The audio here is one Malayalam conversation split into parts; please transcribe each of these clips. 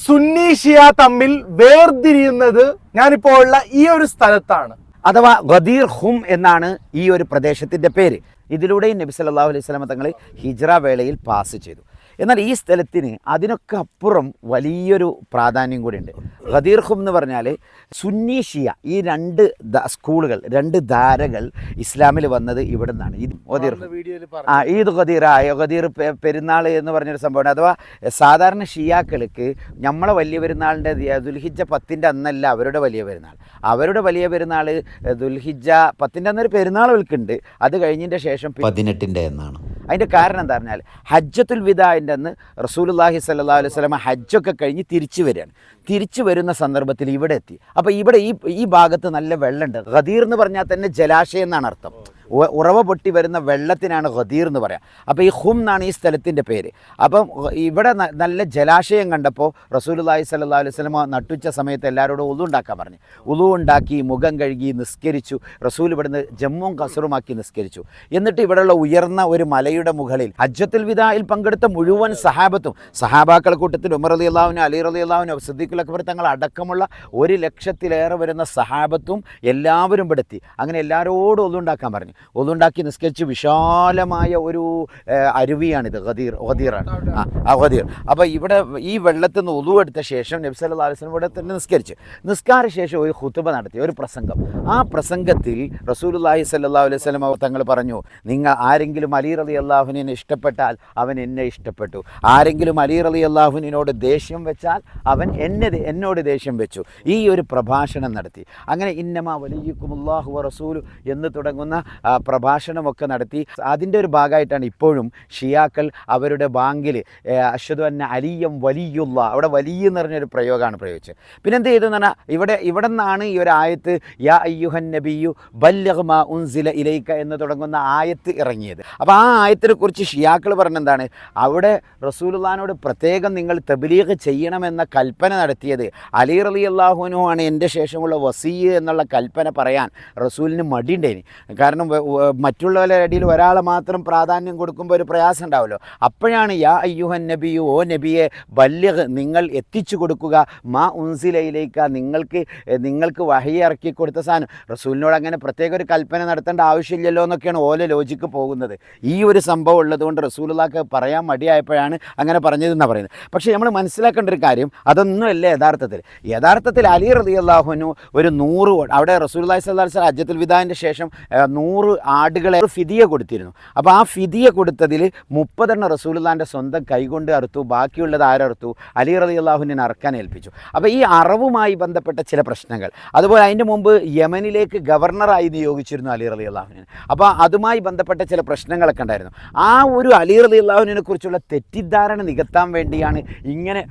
സുന്നി ഷിയ തമ്മിൽ വേർതിരിയുന്നത് ഞാനിപ്പോൾ ഉള്ള ഈ ഒരു സ്ഥലത്താണ്. അഥവാ ഗദീർ ഹും എന്നാണ് ഈ ഒരു പ്രദേശത്തിൻ്റെ പേര്. ഇതിലൂടെയും നബി സല്ലല്ലാഹു അലൈഹി വസല്ലം തങ്ങൾ ഹിജ്റ വേളയിൽ പാസ് ചെയ്തു. എന്നാൽ ഈ സ്ഥലത്തിന് അതിനൊക്കെ അപ്പുറം വലിയൊരു പ്രാധാന്യം കൂടിയുണ്ട്. ഗദീർ ഹും എന്ന് പറഞ്ഞാൽ സുന്നി ഷിയ ഈ രണ്ട് സ്കൂളുകൾ, രണ്ട് ധാരകൾ ഇസ്ലാമിൽ വന്നത് ഇവിടെ നിന്നാണ്. ഈദ് ഗദീർ പെരുന്നാൾ എന്ന് പറഞ്ഞൊരു സംഭവമാണ്. അഥവാ സാധാരണ ഷിയാക്കൾക്ക് നമ്മളെ വലിയ പെരുന്നാളിൻ്റെ ദുൽഹിജ്ജ 10-ൻ്റെ അന്നല്ല അവരുടെ വലിയ പെരുന്നാൾ. അവരുടെ വലിയ പെരുന്നാൾ ദുൽഹിജ്ജ 10-ൻ്റെ അന്നൊരു പെരുന്നാൾ വിൽക്കുന്നുണ്ട്. അത് കഴിഞ്ഞതിൻ്റെ ശേഷം 18-ൻ്റെ എന്നാണ്. അതിൻ്റെ കാരണം എന്താ പറഞ്ഞാൽ ഹജ്ജത്തുൽ വിദാഇൻ്റെ അന്ന് റസൂലുള്ളാഹി സ്വല്ലല്ലാഹു അലൈഹി വസല്ലം ഹജ്ജൊക്കെ കഴിഞ്ഞ് തിരിച്ചു വരികയാണ്. തിരിച്ചു വരുന്ന സന്ദർഭത്തിൽ ഇവിടെ എത്തി. അപ്പോൾ ഇവിടെ ഈ ഭാഗത്ത് നല്ല വെള്ളമുണ്ട്. ഗദീർ എന്ന് പറഞ്ഞാൽ തന്നെ ജലാശയം എന്നാണ് അർത്ഥം. ഉറവ പൊട്ടി വരുന്ന വെള്ളത്തിനാണ് ഗദീർ എന്ന് പറയാം. അപ്പോൾ ഈ ഹും എന്നാണ് ഈ സ്ഥലത്തിൻ്റെ പേര്. അപ്പം ഇവിടെ നല്ല ജലാശയം കണ്ടപ്പോൾ റസൂലുള്ളാഹി സ്വല്ലല്ലാഹു അലൈഹി വസല്ലം നട്ടുച്ച സമയത്ത് എല്ലാവരോടും ഉളു ഉണ്ടാക്കാൻ പറഞ്ഞു. ഉളു ഉണ്ടാക്കി മുഖം കഴുകി നിസ്കരിച്ചു. റസൂൽ ഇവിടുന്ന് ജമ്മും കസറുമാക്കി നിസ്കരിച്ചു. എന്നിട്ട് ഇവിടെയുള്ള ഉയർന്ന ഒരു മലയുടെ മുകളിൽ ഹജ്ജത്തുൽ വിദായിൽ പങ്കെടുത്ത മുഴുവൻ സഹാബാക്കളുടെ കൂട്ടത്തിൽ ഉമർ റളിയല്ലാഹു അൻഹു, അലി റളിയല്ലാഹു അൻഹു, സിദ്ദീഖുൽ അക്ബർ തങ്ങൾ അടക്കമുള്ള 100,000-ലേറെ വരുന്ന സഹാബത്തും എല്ലാവരും പെടുത്തി. അങ്ങനെ എല്ലാവരോടും ഉളു ഉണ്ടാക്കാൻ പറഞ്ഞു. ഒന്നുണ്ടാക്കി നിസ്കരിച്ച് വിശാലമായ ഒരു അരുവിയാണിത്. ഗദീറാണ്. ഗദീർ. അപ്പോൾ ഇവിടെ ഈ വെള്ളത്തിൽ നിന്ന് ഒളു എടുത്ത ശേഷം നബി സല്ലല്ലാഹു അലൈഹി വസല്ലം ഇവിടെ തന്നെ നിസ്കാര ശേഷം ഒരു ഖുതുബ നടത്തി, ഒരു പ്രസംഗം. ആ പ്രസംഗത്തിൽ റസൂലുള്ളാഹി സ്വല്ലല്ലാഹു അലൈഹി വസല്ലം തങ്ങൾ പറഞ്ഞു, നിങ്ങൾ ആരെങ്കിലും അലി റളിയല്ലാഹുവിനെ ഇഷ്ടപ്പെട്ടാൽ അവൻ എന്നെ ഇഷ്ടപ്പെട്ടു, ആരെങ്കിലും അലി റളിയല്ലാഹുവിനോട് ദേഷ്യം വെച്ചാൽ അവൻ എന്നോട് ദേഷ്യം വെച്ചു. ഈ ഒരു പ്രഭാഷണം നടത്തി. അങ്ങനെ ഇന്നമാ വലിയ്യുക്കുമുല്ലാഹു വ റസൂലു എന്ന് തുടങ്ങുന്ന പ്രഭാഷണമൊക്കെ നടത്തി. അതിൻ്റെ ഒരു ഭാഗമായിട്ടാണ് ഇപ്പോഴും ഷിയാക്കൾ അവരുടെ ബാങ്കിൽ അഷ്ഹദു അന്ന അലിയം വലിയുള്ള, അവിടെ വലിയ എന്ന് പറഞ്ഞൊരു പ്രയോഗമാണ് പ്രയോഗിച്ചത്. പിന്നെ എന്ത് ചെയ്തു എന്ന് പറഞ്ഞാൽ ഇവിടെ നിന്നാണ് ഈ ഒരു ആയത്ത് യാ അയ്യുഹൻ നബിയു ബല്ലിഗ് മാ ഉൻസില ഇലൈക എന്ന് തുടങ്ങുന്ന ആയത്ത് ഇറങ്ങിയത്. അപ്പോൾ ആ ആയത്തിനെ കുറിച്ച് ഷിയാക്കൾ പറഞ്ഞെന്താണ്, അവിടെ റസൂലുള്ളാഹിനോട് പ്രത്യേകം നിങ്ങൾ തബ്ലീഗ് ചെയ്യണമെന്ന കൽപ്പന നടത്തിയത് അലി റളിയല്ലാഹു അൻഹു ആണ് എൻ്റെ ശേഷമുള്ള വസിയ്യ് എന്നുള്ള കൽപ്പന പറയാൻ റസൂലിന് മടിയുണ്ടേനി. കാരണം മറ്റുള്ളവരുടെ ഇടയിൽ ഒരാളെ മാത്രം പ്രാധാന്യം കൊടുക്കുമ്പോൾ ഒരു പ്രയാസം ഉണ്ടാവുമല്ലോ. അപ്പോഴാണ് യാ അയ്യുഹൻ നബിയു, ഓ നബിയെ ബല്ലിഗ്, നിങ്ങൾ എത്തിച്ചു കൊടുക്കുക, മാ ഉൻസിലയിലേക്ക്, നിങ്ങൾക്ക് വഹി ഇറക്കി കൊടുത്ത സാധനം. റസൂലിനോട് അങ്ങനെ പ്രത്യേക ഒരു കൽപ്പന നടത്തേണ്ട ആവശ്യമില്ലല്ലോ എന്നൊക്കെയാണ് ഓല ലോജിക്ക് പോകുന്നത്. ഈ ഒരു സംഭവം ഉള്ളതുകൊണ്ട് റസൂലുള്ളാഹിക്ക് പറയാൻ മടിയായപ്പോഴാണ് അങ്ങനെ പറഞ്ഞതെന്നാണ് പറയുന്നത്. പക്ഷേ നമ്മൾ മനസ്സിലാക്കേണ്ട ഒരു കാര്യം, അതൊന്നുമല്ല യഥാർത്ഥത്തിൽ അലി റളിയല്ലാഹു അൻഹു ഒരു 100 അവിടെ റസൂലുള്ളാഹി സ്വല്ലല്ലാഹു അലൈഹി വസല്ലം ഹജ്ജത്തുൽ വിദാഇൻ്റെ ശേഷം 100 ആടുകളെ ഫിദിയ കൊടുത്തിരുന്നു. അപ്പോൾ ആ ഫിദിയ കൊടുത്തതിൽ 30 റസൂലുള്ളാഹിൻ്റെ സ്വന്തം കൈകൊണ്ട് അറുത്തു. ബാക്കിയുള്ളത് ആരറുത്തു? അലി റളിയല്ലാഹുവിനെ അറക്കാൻ ഏൽപ്പിച്ചു. അപ്പോൾ ഈ അറവുമായി ബന്ധപ്പെട്ട ചില പ്രശ്നങ്ങൾ, അതുപോലെ അതിൻ്റെ മുമ്പ് യമനിലേക്ക് ഗവർണറായി നിയോഗിച്ചിരുന്നു അലി റളിയല്ലാഹുവിനെ. അപ്പോൾ അതുമായി ബന്ധപ്പെട്ട ചില പ്രശ്നങ്ങളൊക്കെ ഉണ്ടായിരുന്നു. ആ ഒരു അലി റളിയല്ലാഹുവിനെ കുറിച്ചുള്ള തെറ്റിദ്ധാരണ നികത്താൻ വേണ്ടിയാണ് ഇങ്ങനെ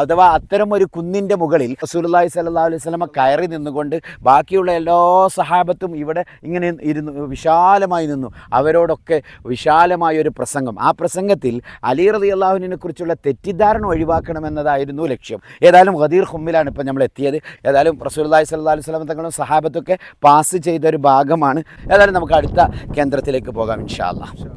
അഥവാ അത്തരം ഒരു കുന്നിൻ്റെ മുകളിൽ റസൂലുള്ളാഹി സ്വല്ലല്ലാഹു അലൈഹി വസല്ലം കയറി നിന്നുകൊണ്ട് ബാക്കിയുള്ള എല്ലാ സഹാബത്തും ഇവിടെ ഇങ്ങനെ വിശാലമായി നിന്നു. അവരോടൊക്കെ വിശാലമായ ഒരു പ്രസംഗം. ആ പ്രസംഗത്തിൽ അലി റളിയല്ലാഹുവിനെ കുറിച്ചുള്ള തെറ്റിദ്ധാരണ ഒഴിവാക്കണമെന്നതായിരുന്നു ലക്ഷ്യം. ഏതായാലും ഗദീർ ഹുമ്മിലാണ് ഇപ്പോൾ നമ്മൾ എത്തിയത്. ഏതായാലും റസൂലുള്ളാഹി സ്വല്ലല്ലാഹു അലൈഹി വസല്ലം തങ്ങളും സഹാബത്തൊക്കെ പാസ് ചെയ്തൊരു ഭാഗമാണ്. ഏതായാലും നമുക്ക് അടുത്ത കേന്ദ്രത്തിലേക്ക് പോകാം ഇൻഷാ അല്ലാഹ്.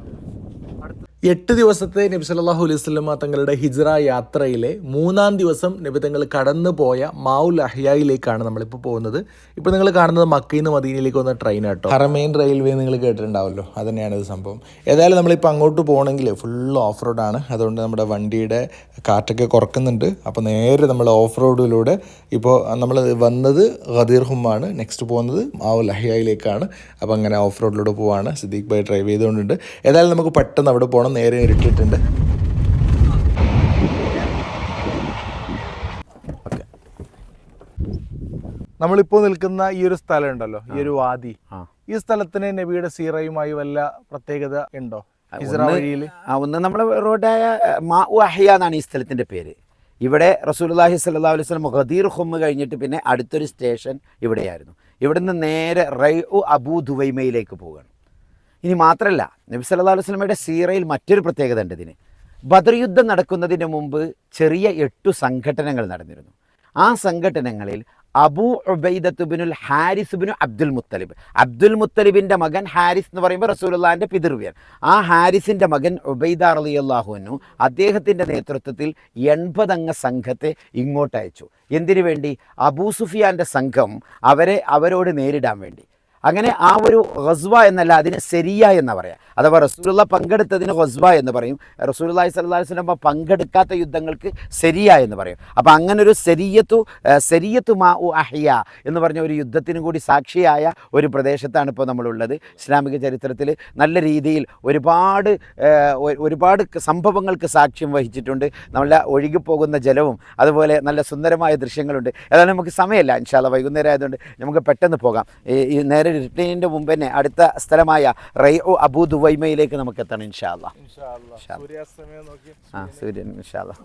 8 ദിവസത്തെ നബി സല്ലല്ലാഹു അലൈഹി വസല്ലം തങ്ങളുടെ ഹിജ്റ യാത്രയിലെ 3-ാം ദിവസം നബി തങ്ങൾ കടന്നു പോയ മാഉൽ അഹ്യായിലേക്കാണ് നമ്മളിപ്പോൾ പോകുന്നത്. ഇപ്പോൾ നിങ്ങൾ കാണുന്നത് മക്കയിൽ നിന്ന് മദീനയിലേക്ക് വന്ന ട്രെയിൻ ആട്ടോ. ഹറമൈൻ റെയിൽവേ നിങ്ങൾ കേട്ടിട്ടുണ്ടാവല്ലോ, അത് തന്നെയാണ് ഇത് സംഭവം. ഏതായാലും നമ്മളിപ്പോൾ അങ്ങോട്ട് പോകണമെങ്കിൽ ഫുൾ ഓഫ് റോഡാണ്. അതുകൊണ്ട് നമ്മുടെ വണ്ടിയുടെ കാറ്റൊക്കെ കുറക്കുന്നുണ്ട്. അപ്പോൾ നേരെ നമ്മൾ ഓഫ് റോഡിലൂടെ ഇപ്പോൾ നമ്മൾ വന്നത് ഗദീർ ഹുമ്മാണ്. നെക്സ്റ്റ് പോകുന്നത് മാഉൽ അഹ്യായിലേക്കാണ്. അപ്പോൾ അങ്ങനെ ഓഫ് റോഡിലൂടെ പോവാണ്. സിദ്ദീഖ് ഭായ് ഡ്രൈവ് ചെയ്തുകൊണ്ടുണ്ട്. ഏതായാലും നമുക്ക് പെട്ടെന്ന് അവിടെ പോകണം. നേരെ ഇട്ടിട്ടുണ്ട്. നമ്മളിപ്പോൾ നിൽക്കുന്ന ഈ ഒരു സ്ഥലം ഉണ്ടല്ലോ, ഈ ഒരു വാദി, ഈ സ്ഥലത്തിന് നബിയുടെ സീറയുമായി വല്ല പ്രത്യേകത ഉണ്ടോ? ഒന്ന് നമ്മളെ റോഡായ മാഉൽ അഹ്യ എന്നാണ് ഈ സ്ഥലത്തിൻ്റെ പേര്. ഇവിടെ റസൂലുള്ളാഹി സ്വല്ലല്ലാഹു അലൈഹി വസല്ലം ഗദീർ ഹും കഴിഞ്ഞിട്ട് പിന്നെ അടുത്തൊരു സ്റ്റേഷൻ ഇവിടെയായിരുന്നു. ഇവിടുന്ന് നേരെ റൈഉ അബൂ ദുവൈമയിലേക്ക് പോവുകയാണ്. ഇനി മാത്രമല്ല, നബി സല്ലല്ലാഹു അലൈഹി വസല്ലമയുടെ സീറയിൽ മറ്റൊരു പ്രത്യേകത ഉണ്ട് ഇതിന്. ബദർ യുദ്ധം നടക്കുന്നതിന് മുമ്പ് ചെറിയ 8 സംഘടനകൾ നടന്നിരുന്നു. ആ സംഘടനകളിൽ അബൂ ഉബൈദത്ത് ബിനുൽ ഹാരിസ് ബിനു അബ്ദുൽ മുത്തലിബ്. അബ്ദുൽ മുത്തലിബിൻ്റെ മകൻ ഹാരിസ് എന്ന് പറയുമ്പോൾ റസൂലുള്ളാഹിൻ്റെ പിതൃവ്യൻ. ആ ഹാരിസിൻ്റെ മകൻ ഉബൈദ റളിയല്ലാഹു അൻഹു അദ്ദേഹത്തിൻ്റെ നേതൃത്വത്തിൽ 80 അംഗ സംഘത്തെ ഇങ്ങോട്ട് അയച്ചു. എന്തിനു വേണ്ടി? അബൂ സുഫിയാൻ്റെ സംഘം അവരോട് നേരിടാൻ വേണ്ടി. അങ്ങനെ ആ ഒരു ഖസ്വ എന്നല്ല, അതിന് സെരിയ എന്ന് പറയാം. അഥവാ റസൂലുള്ള പങ്കെടുത്തതിന് ഖസ്വ എന്ന് പറയും. റസൂലുള്ളാഹി സ്വല്ലല്ലാഹു അലൈഹി വസല്ലം പങ്കെടുക്കാത്ത യുദ്ധങ്ങൾക്ക് സെരിയ എന്ന് പറയും. അപ്പോൾ അങ്ങനെ ഒരു സെരിയത്തു മാ ഉ അഹ്യ എന്ന് പറഞ്ഞ ഒരു യുദ്ധത്തിന് കൂടി സാക്ഷിയായ ഒരു പ്രദേശത്താണ് ഇപ്പോൾ നമ്മളുള്ളത്. ഇസ്ലാമിക ചരിത്രത്തിൽ നല്ല രീതിയിൽ ഒരുപാട് സംഭവങ്ങൾക്ക് സാക്ഷ്യം വഹിച്ചിട്ടുണ്ട്. നല്ല ഒഴുകിപ്പോകുന്ന ജലവും അതുപോലെ നല്ല സുന്ദരമായ ദൃശ്യങ്ങളുണ്ട്. ഏതായാലും നമുക്ക് സമയമില്ല, ഇൻഷാ അല്ലാഹ് വൈകുന്നേരം ആയതുകൊണ്ട് നമുക്ക് പെട്ടെന്ന് പോകാം. ഈ നേരെ റിട്ടേണിൻ്റെ മുമ്പ് തന്നെ അടുത്ത സ്ഥലമായ റൈഉ അബൂ ദുവൈമയിലേക്ക് നമുക്ക് എത്തണം ഇൻഷാ അല്ലാഹ്. സൂര്യൻ ഇൻഷാ അല്ലാഹ്.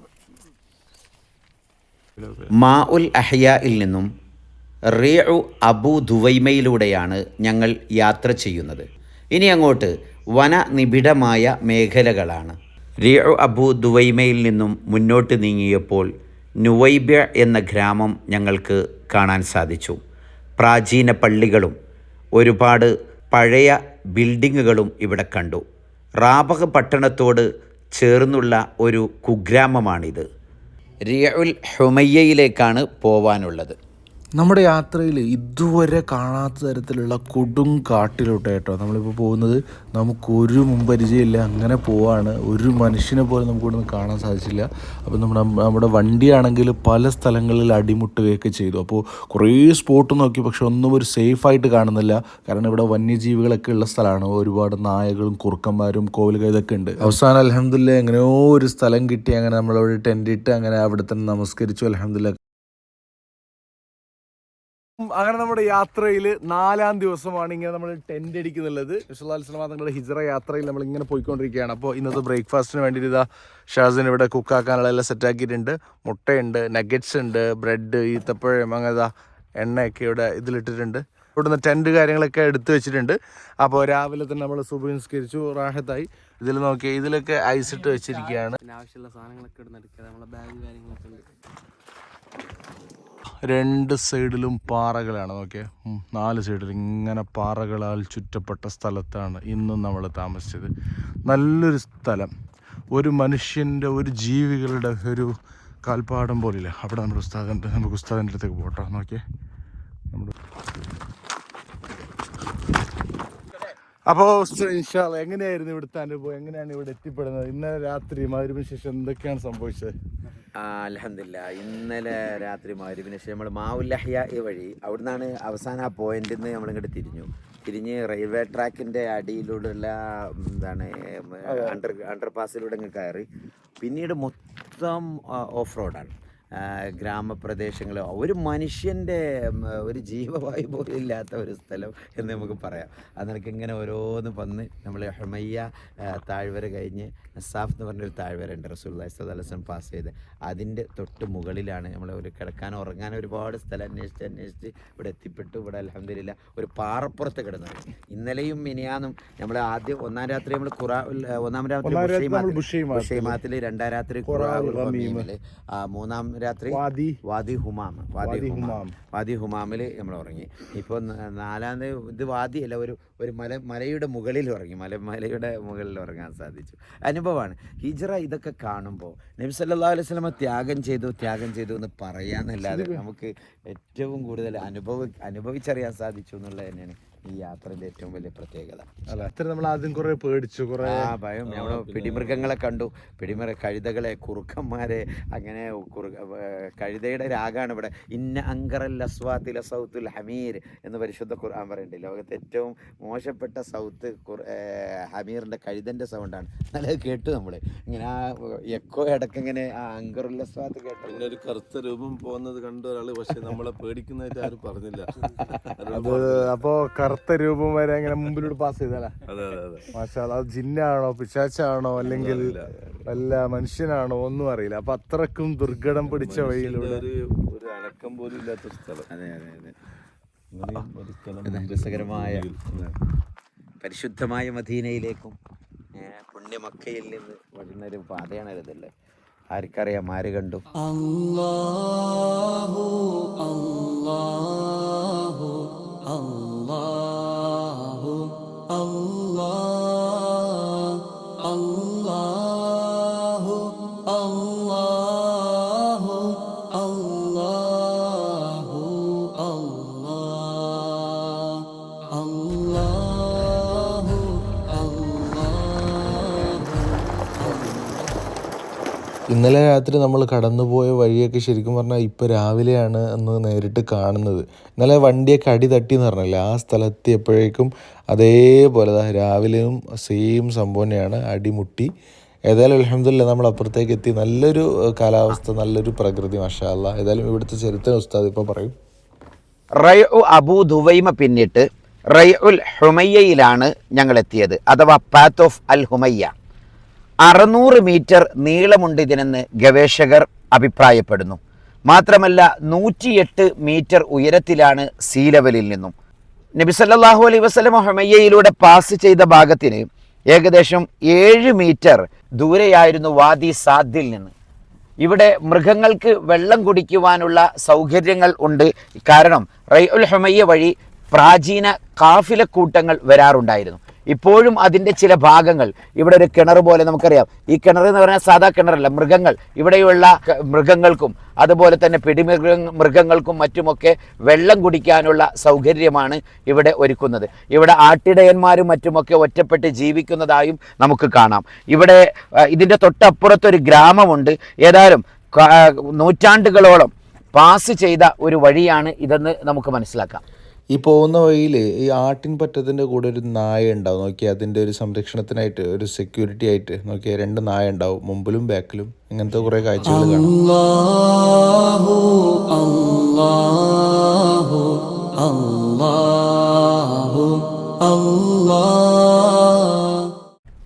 മാ ഉൽ അഹ്യായിൽ നിന്നും റൈഉ അബൂ ദുവൈമയിലൂടെയാണ് ഞങ്ങൾ യാത്ര ചെയ്യുന്നത്. ഇനി അങ്ങോട്ട് വനനിബിഡമായ മേഖലകളാണ്. റൈഉ അബൂ ദുവൈമയിൽ നിന്നും മുന്നോട്ട് നീങ്ങിയപ്പോൾ നുവൈബ എന്ന ഗ്രാമം ഞങ്ങൾക്ക് കാണാൻ സാധിച്ചു. പ്രാചീന പള്ളികളും ഒരുപാട് പഴയ ബിൽഡിങ്ങുകളും ഇവിടെ കണ്ടു. റാബഹ് പട്ടണത്തോട് ചേർന്നുള്ള ഒരു കുഗ്രാമമാണിത്. റിയഉൽ ഹുമയ്യയിലേക്കാണ് പോവാനുള്ളത്. നമ്മുടെ യാത്രയിൽ ഇതുവരെ കാണാത്ത തരത്തിലുള്ള കൊടും കാട്ടിലോട്ട് കേട്ടോ നമ്മളിപ്പോൾ പോകുന്നത്. നമുക്കൊരു മുൻപരിചയമില്ല, അങ്ങനെ പോവാണ്. ഒരു മനുഷ്യനെ പോലെ നമുക്കിവിടെ നിന്ന് കാണാൻ സാധിച്ചില്ല. അപ്പോൾ നമ്മുടെ വണ്ടിയാണെങ്കിൽ പല സ്ഥലങ്ങളിൽ അടിമുട്ടുകയൊക്കെ ചെയ്തു. അപ്പോൾ കുറേ സ്പോട്ട് നോക്കി, പക്ഷെ ഒന്നും ഒരു സേഫായിട്ട് കാണുന്നില്ല. കാരണം ഇവിടെ വന്യജീവികളൊക്കെ ഉള്ള സ്ഥലമാണ്. ഒരുപാട് നായകളും കുറുക്കന്മാരും കോവിലുകൾ ഇതൊക്കെ ഉണ്ട്. അവസാനം അൽഹംദുലില്ലാ എങ്ങനെയോ ഒരു സ്ഥലം കിട്ടി. അങ്ങനെ നമ്മളവിടെ ടെൻ്റ് ഇട്ട് അങ്ങനെ അവിടെ തന്നെ നമസ്കരിച്ചു. അൽഹംദുലില്ലാ. അങ്ങനെ നമ്മുടെ യാത്രയിൽ 4-ാം ദിവസമാണ് ഇങ്ങനെ നമ്മൾ ടെൻ്റ് അടിക്കുന്നുള്ളത്. റസൂലുള്ളാഹി സ്വല്ലല്ലാഹു അലൈഹി വസല്ലം തങ്ങളുടെ ഹിജ്റ യാത്രയിൽ നമ്മൾ ഇങ്ങനെ പോയിക്കൊണ്ടിരിക്കുകയാണ്. അപ്പോൾ ഇന്നത്തെ ബ്രേക്ക്ഫാസ്റ്റിന് വേണ്ടിയിട്ട് ഇതാ ഷാസിന് ഇവിടെ കുക്കാക്കാനുള്ള എല്ലാം സെറ്റാക്കിയിട്ടുണ്ട്. മുട്ടയുണ്ട്, നഗറ്റ്സ് ഉണ്ട്, ബ്രെഡ്, ഈത്തപ്പഴം, അങ്ങനെ എണ്ണയൊക്കെ ഇവിടെ ഇതിലിട്ടിട്ടുണ്ട്. ഇവിടുന്ന് ടെൻറ്റ് കാര്യങ്ങളൊക്കെ എടുത്തു വെച്ചിട്ടുണ്ട്. അപ്പോൾ രാവിലെ തന്നെ നമ്മൾ സുബ്ഹ് നിസ്കരിച്ചു, റാഹത്തായി. ഇതിൽ നോക്കി, ഇതിലൊക്കെ ഐസ് ഇട്ട് വെച്ചിരിക്കുകയാണ്. ആവശ്യമുള്ള സാധനങ്ങളൊക്കെ ഇവിടെ എടുക്കുക. നമ്മളെ ബാഗ് കാര്യങ്ങളൊക്കെ ഉണ്ട്. 2 സൈഡിലും പാറകളാണ്. നോക്കിയേ, 4 സൈഡിൽ ഇങ്ങനെ പാറകളാൽ ചുറ്റപ്പെട്ട സ്ഥലത്താണ് ഇന്നും നമ്മൾ താമസിച്ചത്. നല്ലൊരു സ്ഥലം. ഒരു മനുഷ്യൻ്റെ, ഒരു ജീവികളുടെ ഒരു കാൽപ്പാടം പോലില്ല. അവിടെ നമ്മുടെ നമുക്ക് ഉസ്താദിൻ്റെ അടുത്തേക്ക് പോട്ടോ. നോക്കിയേ, നമ്മുടെ അപ്പോൾ ഇൻഷാ അല്ലാഹ് എങ്ങനെയായിരുന്നു ഇവിടുത്തെ അനുഭവം? എങ്ങനെയാണ് ഇവിടെ എത്തിപ്പെടുന്നത്? ഇന്നലെ രാത്രി മഗ്‌രിബിന് ശേഷം എന്തൊക്കെയാണ് സംഭവിച്ചത്? അൽഹംദുലില്ലാ, ഇന്നലെ രാത്രി മഗ്‌രിബിന് ശേഷം നമ്മൾ മാ ഉൽ അഹ്യാ വഴി അവിടുന്നാണ് അവസാന ആ പോയിന്റിൽ നിന്ന് നമ്മളിങ്ങോട്ട് തിരിഞ്ഞ് റെയിൽവേ ട്രാക്കിൻ്റെ അടിയിലൂടെയുള്ള അണ്ടർ പാസിലൂടെ അങ്ങ് കയറി. പിന്നീട് മൊത്തം ഓഫ് റോഡാണ്. ഗ്രാമപ്രദേശങ്ങൾ, ഒരു മനുഷ്യൻ്റെ ഒരു ജീവവായു പോലും ഇല്ലാത്ത ഒരു സ്ഥലം എന്ന് നമുക്ക് പറയാം. അത് നിനക്ക് ഇങ്ങനെ ഓരോന്ന് വന്ന് നമ്മൾ ഹുമയ്യ താഴ്വര കഴിഞ്ഞ് നസാഫ് എന്ന് പറഞ്ഞൊരു താഴ്വര ഉണ്ട്, റസൂലുള്ളാഹി സ്വല്ലല്ലാഹു അലൈഹി വസല്ലം പാസ് ചെയ്ത്. അതിൻ്റെ തൊട്ട് മുകളിലാണ് നമ്മൾ ഒരു കിടക്കാനോ ഉറങ്ങാനോ ഒരുപാട് സ്ഥലം അന്വേഷിച്ച് ഇവിടെ എത്തിപ്പെട്ടു. ഇവിടെ അൽഹംദുലില്ലാ ഒരു പാറപ്പുറത്ത് കിടന്നത്. ഇന്നലെയും മിനിയാന്നും നമ്മൾ ആദ്യം 1-ാം രാത്രി നമ്മൾ ഒന്നാം രാത്രി ബുഷൈമാത്തിൽ, 2-ാം രാത്രി ഖുറാഉൽ, 3-ാം രാത്രി വാദി ഹുമാമിൽ നമ്മൾ ഉറങ്ങി. ഇപ്പോൾ 4-ാമത് ഇത് വാദിയല്ല, ഒരു മലയുടെ മുകളിൽ ഉറങ്ങി. മലയുടെ മുകളിൽ ഉറങ്ങാൻ സാധിച്ചു. അനുഭവമാണ് ഹിജ്റ. ഇതൊക്കെ കാണുമ്പോൾ നബി സല്ലല്ലാഹു അലൈഹി വസല്ലം ത്യാഗം ചെയ്തു എന്ന് പറയാന്നല്ലാതെ നമുക്ക് ഏറ്റവും കൂടുതൽ അനുഭവിച്ചറിയാൻ സാധിച്ചു എന്നുള്ളത് തന്നെയാണ് ഈ യാത്രയുടെ ഏറ്റവും വലിയ പ്രത്യേകത. അല്ല, അത്ര നമ്മൾ ആദ്യം കുറെ പേടിച്ചു, കുറെ ഭയം. നമ്മൾ പിടിമൃഗങ്ങളെ കണ്ടു, കഴുതകളെ, കുറുക്കന്മാരെ. അങ്ങനെ കഴുതയുടെ രാഗമാണ് ഇവിടെ. ഇന്ന അങ്കറൽ അസ്വാത്തില സൗത്തുൽ ഹമീർ എന്ന് പരിശുദ്ധ ഖുർആൻ പറയുന്നുണ്ട്. ലോകത്തെ ഏറ്റവും മോശപ്പെട്ട സൗത്ത് ഹമീറിൻ്റെ കഴുതൻ്റെ സൗണ്ടാണ്. നല്ലത് കേട്ടു നമ്മൾ ഇങ്ങനെ ആ എക്കോ ഇടയ്ക്ക് ഇങ്ങനെ ആ അങ്കറുൽ അസ്വാത്ത് കേട്ടു. ഒരു കറുത്ത രൂപം പോകുന്നത് കണ്ട ഒരാള്, പക്ഷെ നമ്മളെ പേടിക്കുന്നതായിട്ട് ആരും പറഞ്ഞില്ല. അപ്പോ കറുത്ത രൂപം വരെ അങ്ങനെ മുമ്പിലൂടെ പാസ് ചെയ്തല്ലേ? മാഷാ അല്ലാഹ്. അത് ജിന്നാണോ പിശാച്ചാണോ അല്ലെങ്കിൽ വല്ല മനുഷ്യനാണോ ഒന്നും അറിയില്ല. അപ്പൊ അത്രക്കും ദുർഘടം പിടിച്ച വഴിയിലൂടെ ഒരു അനക്കം പോലും ഇല്ലാത്ത സ്ഥലം. രസകരമായ പരിശുദ്ധമായ മദീനയിലേക്കും പുണ്യമക്കയിൽ നിന്ന് വരുന്നൊരു പാതയാണ് ഇതല്ലേ. ആർക്കറിയാം, ആര് കണ്ടു? അല്ലാഹു അല്ലാഹ് ഇന്നലെ രാത്രി നമ്മൾ കടന്നുപോയ വഴിയൊക്കെ ശരിക്കും പറഞ്ഞാൽ ഇപ്പോൾ രാവിലെയാണ് എന്ന് നേരിട്ട് കാണുന്നത്. ഇന്നലെ വണ്ടിയൊക്കെ അടി തട്ടി എന്ന് പറഞ്ഞില്ലേ, ആ സ്ഥലത്തെത്തിയപ്പോഴേക്കും അതേപോലെ രാവിലെയും സെയിം സംഭവം തന്നെയാണ്, അടിമുട്ടി. ഏതായാലും അൽഹംദുലില്ലാ നമ്മൾ അപ്പുറത്തേക്ക് എത്തി. നല്ലൊരു കാലാവസ്ഥ, നല്ലൊരു പ്രകൃതി, മാഷാ അല്ലാ. ഏതായാലും ഇവിടുത്തെ ചരിത്രം ഉസ്താദ് ഇപ്പോൾ പറയും. റയ്ഉ അബൂ ദുവൈമ പിന്നിട്ട് റയ്ഉൽ ഹുമയ്യയിലാണ് ഞങ്ങൾ എത്തിയത്, അഥവാ പാത്ത് ഓഫ് അൽ ഹുമയ്യ. 600 മീറ്റർ നീളമുണ്ട് ഇതിനെന്ന് ഗവേഷകർ അഭിപ്രായപ്പെടുന്നു. മാത്രമല്ല 108 മീറ്റർ ഉയരത്തിലാണ് സീ ലെവലിൽ നിന്നും. നബി സല്ലല്ലാഹു അലൈഹി വസല്ലം ഹുമയ്യയിലൂടെ പാസ് ചെയ്ത ഭാഗത്തിന് ഏകദേശം 7 മീറ്റർ ദൂരെയായിരുന്നു വാദി സാദിൽ നിന്ന്. ഇവിടെ മൃഗങ്ങൾക്ക് വെള്ളം കുടിക്കുവാനുള്ള സൗകര്യങ്ങൾ ഉണ്ട്. കാരണം റയ്ഉൽ ഹുമയ്യ വഴി പ്രാചീന കാഫിലക്കൂട്ടങ്ങൾ വരാറുണ്ടായിരുന്നു. ഇപ്പോഴും അതിൻ്റെ ചില ഭാഗങ്ങൾ, ഇവിടെ ഒരു കിണർ പോലെ നമുക്കറിയാം. ഈ കിണർ എന്ന് പറഞ്ഞാൽ സാധാ കിണറല്ല, മൃഗങ്ങൾ, ഇവിടെയുള്ള മൃഗങ്ങൾക്കും അതുപോലെ തന്നെ മൃഗങ്ങൾക്കും മറ്റുമൊക്കെ വെള്ളം കുടിക്കാനുള്ള സൗകര്യമാണ് ഇവിടെ ഒരുക്കുന്നത്. ഇവിടെ ആട്ടിടയന്മാരും മറ്റുമൊക്കെ ഒറ്റപ്പെട്ട് ജീവിക്കുന്നതായും നമുക്ക് കാണാം. ഇവിടെ ഇതിൻ്റെ തൊട്ടപ്പുറത്തൊരു ഗ്രാമമുണ്ട്. ഏതായാലും നൂറ്റാണ്ടുകളോളം പാസ് ചെയ്ത ഒരു വഴിയാണ് ഇതെന്ന് നമുക്ക് മനസ്സിലാക്കാം. ഈ പോകുന്ന വഴിയിൽ ഈ ആട്ടിൻ പറ്റത്തിൻ്റെ കൂടെ ഒരു നായ ഉണ്ടാവും. നോക്കിയാൽ അതിൻ്റെ ഒരു സംരക്ഷണത്തിനായിട്ട്, ഒരു സെക്യൂരിറ്റി ആയിട്ട് നോക്കിയാൽ 2 നായ ഉണ്ടാവും, മുമ്പിലും ബാക്കിലും. ഇങ്ങനത്തെ കുറേ കാഴ്ചകൾ കാണാം.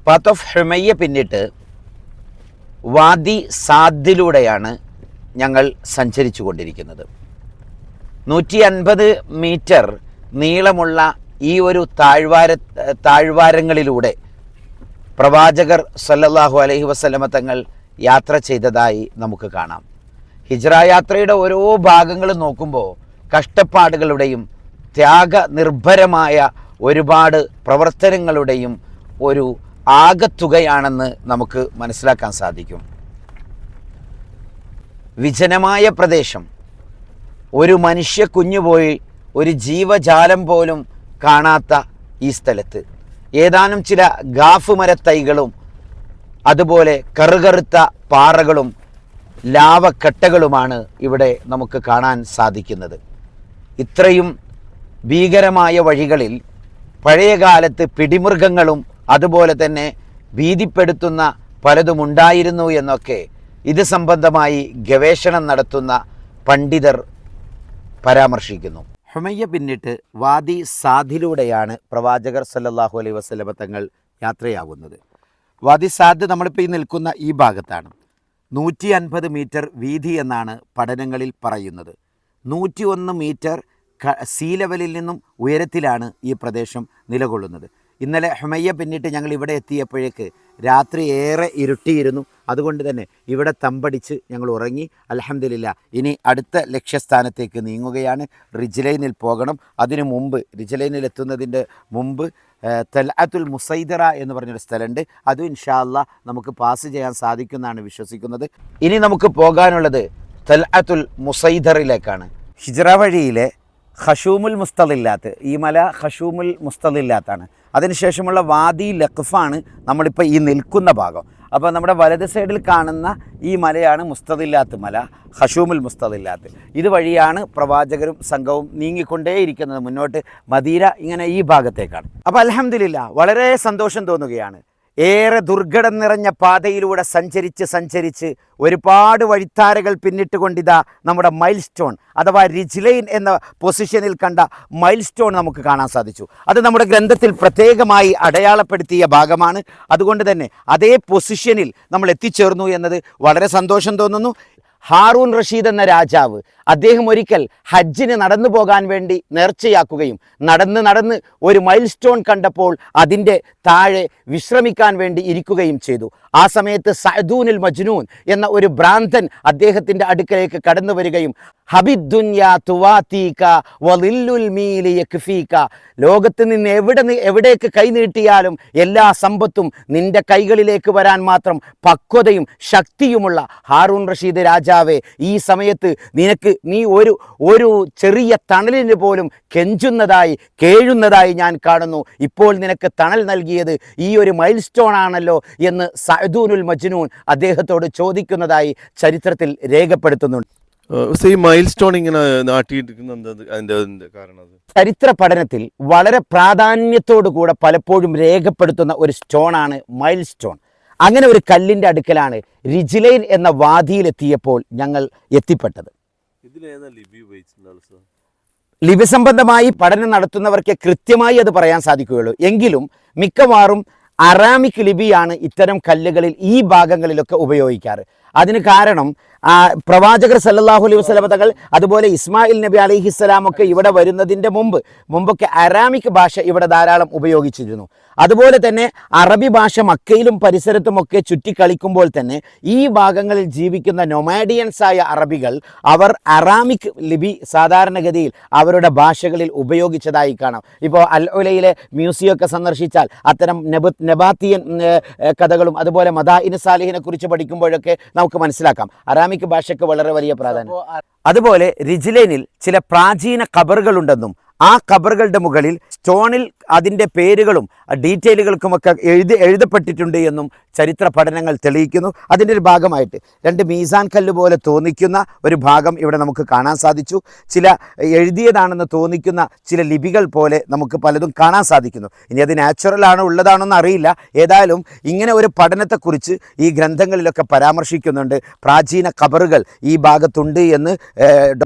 പാത്ത് ഓഫ് ഹുമയ്യ പിന്നിട്ട് വാദി സാദിലൂടെയാണ് ഞങ്ങൾ സഞ്ചരിച്ചു കൊണ്ടിരിക്കുന്നത്. 150 മീറ്റർ നീളമുള്ള ഈ ഒരു താഴ്വാരങ്ങളിലൂടെ പ്രവാചകർ സല്ലല്ലാഹു അലൈഹി വസല്ലമ തങ്ങൾ യാത്ര ചെയ്തതായി നമുക്ക് കാണാം. ഹിജ്റ യാത്രയുടെ ഓരോ ഭാഗങ്ങളും നോക്കുമ്പോൾ കഷ്ടപ്പാടുകളുടെയും ത്യാഗനിർഭരമായ ഒരുപാട് പ്രവർത്തനങ്ങളുടെയും ഒരു ആകത്തുകയാണെന്ന് നമുക്ക് മനസ്സിലാക്കാൻ സാധിക്കും. വിജനമായ പ്രദേശം, ഒരു മനുഷ്യ കുഞ്ഞുപോയി ഒരു ജീവജാലം പോലും കാണാത്ത ഈ സ്ഥലത്ത് ഏതാനും ചില ഗാഫ് മരത്തൈകളും അതുപോലെ കറുകറുത്ത പാറകളും ലാവക്കട്ടകളുമാണ് ഇവിടെ നമുക്ക് കാണാൻ സാധിക്കുന്നത്. ഇത്രയും ഭീകരമായ വഴികളിൽ പഴയകാലത്ത് പിടിമൃഗങ്ങളും അതുപോലെ തന്നെ ഭീതിപ്പെടുത്തുന്ന പലതുമുണ്ടായിരുന്നു എന്നൊക്കെ ഇത് സംബന്ധമായി ഗവേഷണം നടത്തുന്ന പണ്ഡിതർ പരാമർശിക്കുന്നു. ഹുമയ്യ പിന്നിട്ട് വാദി സാദിലൂടെയാണ് പ്രവാചകർ സല്ലല്ലാഹു അലൈഹി വസല്ലമ തങ്ങൾ യാത്രയാകുന്നത്. വാദി സാദ് നമ്മളിപ്പോൾ ഈ നിൽക്കുന്ന ഈ ഭാഗത്താണ്. 150 മീറ്റർ വീതി എന്നാണ് പഠനങ്ങളിൽ പറയുന്നത്. 101 മീറ്റർ സീ ലെവലിൽ നിന്നും ഉയരത്തിലാണ് ഈ പ്രദേശം നിലകൊള്ളുന്നത്. ഇന്നലെ ഹുമയ്യ പിന്നിട്ട് ഞങ്ങൾ ഇവിടെ എത്തിയപ്പോഴേക്ക് രാത്രി ഏറെ ഇരുട്ടിയിരുന്നു. അതുകൊണ്ട് തന്നെ ഇവിടെ തമ്പടിച്ച് ഞങ്ങൾ ഉറങ്ങി. അൽഹംദുലില്ലാ ഇനി അടുത്ത ലക്ഷ്യസ്ഥാനത്തേക്ക് നീങ്ങുകയാണ്. റിജ്ലൈനിൽ പോകണം. അതിനു മുമ്പ്, റിജ്ലൈനിൽ എത്തുന്നതിൻ്റെ മുമ്പ് തൽഅത്തുൽ മുസൈദറ എന്ന് പറഞ്ഞൊരു സ്ഥലമുണ്ട്. അതും ഇൻഷാ അല്ലാ നമുക്ക് പാസ് ചെയ്യാൻ സാധിക്കുമെന്നാണ് വിശ്വസിക്കുന്നത്. ഇനി നമുക്ക് പോകാനുള്ളത് തൽഅത്തുൽ മുസൈദറിലേക്കാണ്. ഹിജ്റ വഴിയിലെ ഖശൂമുൽ മുസ്തലില്ലാത്ത്, ഈ മല ഖശൂമുൽ മുസ്തലില്ലാത്താണ്. അതിനുശേഷമുള്ള വാദി ലഖ്ഫാണ് നമ്മളിപ്പോൾ ഈ നിൽക്കുന്ന ഭാഗം. അപ്പോൾ നമ്മുടെ വലത് സൈഡിൽ കാണുന്ന ഈ മലയാണ് മുസ്തദില്ലാത്ത് മല, ഖശൂമുൽ മുസ്തദില്ലാത്ത്. ഇതുവഴിയാണ് പ്രവാചകരും സംഘവും നീങ്ങിക്കൊണ്ടേയിരിക്കുന്നത് മുന്നോട്ട്. മദീന ഇങ്ങനെ ഈ ഭാഗത്തേക്കാണ്. അപ്പോൾ അൽഹംദുലില്ലാ വളരെ സന്തോഷം തോന്നുകയാണ്. ഏറെ ദുർഘടം നിറഞ്ഞ പാതയിലൂടെ സഞ്ചരിച്ച് ഒരുപാട് വഴിത്താരകൾ പിന്നിട്ടുകൊണ്ടിതാ നമ്മുടെ മൈൽ സ്റ്റോൺ അഥവാ റിജ്ലൈൻ എന്ന പൊസിഷനിൽ കണ്ട മൈൽ സ്റ്റോൺ നമുക്ക് കാണാൻ സാധിച്ചു. അത് നമ്മുടെ ഗ്രന്ഥത്തിൽ പ്രത്യേകമായി അടയാളപ്പെടുത്തിയ ഭാഗമാണ്. അതുകൊണ്ട് തന്നെ അതേ പൊസിഷനിൽ നമ്മൾ എത്തിച്ചേർന്നു എന്നത് വളരെ സന്തോഷം തോന്നുന്നു. ഹാറൂൺ റഷീദ് എന്ന രാജാവ്, അദ്ദേഹം ഒരിക്കൽ ഹജ്ജിന് നടന്നു പോകാൻ വേണ്ടി നേർച്ചയാക്കുകയും നടന്ന് ഒരു മൈൽ സ്റ്റോൺ കണ്ടപ്പോൾ അതിൻ്റെ താഴെ വിശ്രമിക്കാൻ വേണ്ടി ഇരിക്കുകയും ചെയ്തു. ആ സമയത്ത് സഅദൂനുൽ മജ്നൂൻ എന്ന ഒരു ഭ്രാന്തൻ അദ്ദേഹത്തിൻ്റെ അടുക്കലേക്ക് കടന്നു വരികയും ഹബിദ്ദുന്യാ തുവാതീക വളില്ലുൽ മീലി യക്ഫീക. ലോകത്ത് നിന്ന് എവിടേക്ക് കൈ നീട്ടിയാലും എല്ലാ സമ്പത്തും നിന്റെ കൈകളിലേക്ക് വരാൻ മാത്രം പക്വതയും ശക്തിയുമുള്ള ഹാറൂൺ റഷീദ് രാജാവേ, ഈ സമയത്ത് നീ ഒരു ചെറിയ തണലിന് പോലും കെഞ്ചുന്നതായി കേഴുന്നതായി ഞാൻ കാണുന്നു. ഇപ്പോൾ നിനക്ക് തണൽ നൽകിയത് ഈ ഒരു മൈൽ സ്റ്റോൺ ആണല്ലോ എന്ന് സഅദൂനുൽ മജ്നൂൻ അദ്ദേഹത്തോട് ചോദിക്കുന്നതായി ചരിത്രത്തിൽ രേഖപ്പെടുത്തുന്നുണ്ട്. ഈ മൈൽ സ്റ്റോൺ ഇങ്ങനെ അതിന്റെ കാരണം ചരിത്ര പഠനത്തിൽ വളരെ പ്രാധാന്യത്തോടു കൂടെ പലപ്പോഴും രേഖപ്പെടുത്തുന്ന ഒരു സ്റ്റോണാണ് മൈൽ സ്റ്റോൺ. അങ്ങനെ ഒരു കല്ലിൻ്റെ അടുക്കലാണ് റിജ്ലൈൻ എന്ന വാദിയിലെത്തിയപ്പോൾ ഞങ്ങൾ എത്തിപ്പെട്ടത്. ലിപി സംബന്ധമായി പഠനം നടത്തുന്നവർക്ക് കൃത്യമായി അത് പറയാൻ സാധിക്കുകയുള്ളൂ. എങ്കിലും മിക്കവാറും അറാമിക് ലിപിയാണ് ഇത്തരം കല്ലുകളിൽ ഈ ഭാഗങ്ങളിലൊക്കെ ഉപയോഗിക്കാറ്. അതിന് കാരണം പ്രവാചകർ സല്ലല്ലാഹു അലൈഹി വസല്ലം തങ്ങൾ അതുപോലെ ഇസ്മായിൽ നബി അലൈഹിസ്സലാം ഒക്കെ ഇവിടെ വരുന്നതിൻ്റെ മുമ്പൊക്കെ അറാമിക് ഭാഷ ഇവിടെ ധാരാളം ഉപയോഗിച്ചിരുന്നു. അതുപോലെ തന്നെ അറബി ഭാഷ മക്കയിലും പരിസരത്തുമൊക്കെ ചുറ്റിക്കളിക്കുമ്പോൾ തന്നെ ഈ ഭാഗങ്ങളിൽ ജീവിക്കുന്ന നൊമാഡിയൻസായ അറബികൾ അവർ അറാമിക് ലിപി സാധാരണഗതിയിൽ അവരുടെ ഭാഷകളിൽ ഉപയോഗിച്ചതായി കാണാം. ഇപ്പോൾ അൽ ഉലയിലെ മ്യൂസിയമൊക്കെ സന്ദർശിച്ചാൽ അത്തരം നബാത്തിയൻ കഥകളും അതുപോലെ മദാഇൻ സാലിഹിനെ കുറിച്ച് പഠിക്കുമ്പോഴൊക്കെ നമുക്ക് മനസ്സിലാക്കാം അറാമിക് ഭാഷയ്ക്ക് വളരെ വലിയ പ്രാധാന്യം. അതുപോലെ റിജ്ലൈനിൽ ചില പ്രാചീന ഖബറുകളുണ്ടെന്നും ആ ഖബറുകളുടെ മുകളിൽ സ്റ്റോണിൽ അതിൻ്റെ പേരുകളും ഡീറ്റെയിലുകൾക്കുമൊക്കെ എഴുതപ്പെട്ടിട്ടുണ്ട് എന്നും ചരിത്ര പഠനങ്ങൾ തെളിയിക്കുന്നു. അതിൻ്റെ ഒരു ഭാഗമായിട്ട് 2 മീസാൻ കല്ല് പോലെ തോന്നിക്കുന്ന ഒരു ഭാഗം ഇവിടെ നമുക്ക് കാണാൻ സാധിച്ചു. ചില എഴുതിയതാണെന്ന് തോന്നിക്കുന്ന ചില ലിപികൾ പോലെ നമുക്ക് പലതും കാണാൻ സാധിക്കുന്നു. ഇനി അത് നാച്ചുറൽ ആണോ ഉള്ളതാണോന്ന് അറിയില്ല. ഏതായാലും ഇങ്ങനെ ഒരു പഠനത്തെക്കുറിച്ച് ഈ ഗ്രന്ഥങ്ങളിലൊക്കെ പരാമർശിക്കുന്നുണ്ട്. പ്രാചീന ഖബറുകൾ ഈ ഭാഗത്തുണ്ട് എന്ന്